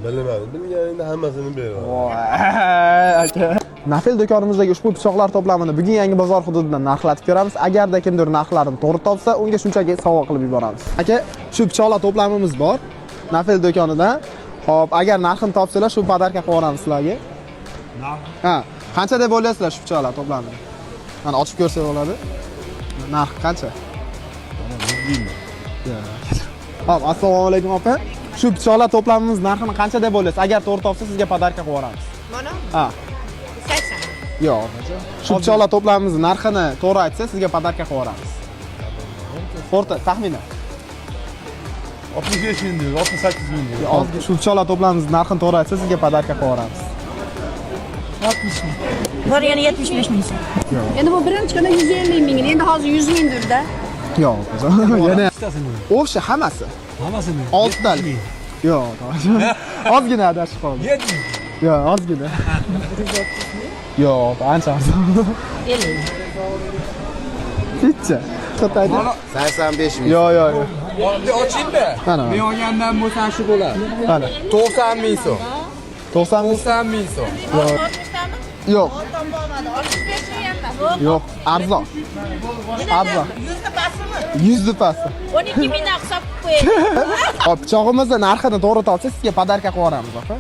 Bilmadim. Bilganingda hammasini beraman. Voy, aka. Nafil do'konimizdagi ushbu pichoqlar to'plamini bugun Yangi bozor hududidan narxlatib ko'ramiz. Agarda kimdir narxlarini to'g'ri topsa, unga shunchaki sovg'a qilib yuboramiz. Aka, shu pichoqlar to'plamimiz bor. Nafil do'konidan. Xo'p, agar narxini topsalar, shu podarka qilib yuboramiz sizlarga. Narx? Ha, qancha deb o'ylaysizlar shu pichoqlar to'plamini? Mana ochib ko'rsak bo'ladi. Narx qancha? Hop, assalomu alaykum opa. Shu pichoqlar to'plamimiz narxini qancha deb o'ylaysiz? Agar to'g'ri topsa, sizga podarka qilib yuboramiz. Mana? Ha. 80. Yo'q, shu pichoqlar to'plamimizni narxini to'g'ri aytsa, sizga podarka qilib yuboramiz. O'rta, taxminan. 65 ming diyor, 68 ming diyor. Shu pichoqlar to'plamimizni narxini to'g'ri aytsa, sizga podarka qilib yuboramiz. 60 ming. Bor yana 75 ming. Endi bu birinchigina 150 ming, endi hozir 100 mingdirda. Yo'q, yana o'sha hammasi. Hammasini. 6 talik. Yo'q, ozgina adashib qoldi. 7 ming. Yo'q, ozgina. Yo'q, ancha arzon. 50. Bitta. Qataydi. 85 ming. Yo'q, yo'q, yo'q. Oching-da. Mana. Men olgandan bo'lsa shu bo'ladi. Mana. 90 ming so'm. 90 ming. 90 ming so'm. 60tami? Yo'q, Oltin bo'lmadi. 65 ming emas. yo'q, arzon. Arzon. 100 pasimi? 100 pasti. 12 mingdan hisob qo'ying. Hop, pichog'imizni narxini to'g'ri topsa, sizga podarka qilib yuboramiz, opa.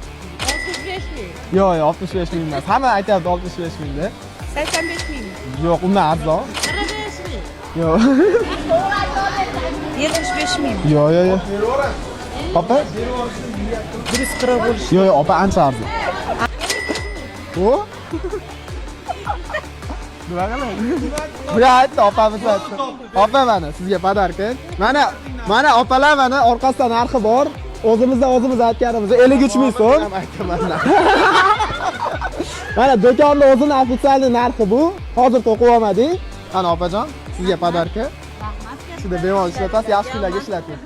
65 ming. Yo'q, yo'q, 65 ming emas. Hamma aytayapti 65 ming deb. 85 ming. Yo'q, undan arzon. 45 ming. Yo'q. 75 ming. Yo'q, yo'q, yo'q. Opa? 140 bo'lish. Yo'q, yo'q, opa ancha arzon. O? Nima qilay? Bu aytdi, opamiz aytdi. Opa mana sizga podarka. Mana opalar mana orqasida narxi bor. O'zimiz aytganimiz 53 ming so'm. Mana do'konni o'zini ofitsial narxi bu. Hozir to'qib olmadik. Mana opajon, sizga podarka. Rahmat. Sizga bemalol ishlatasiz, yaxshi kunlarga ishlating.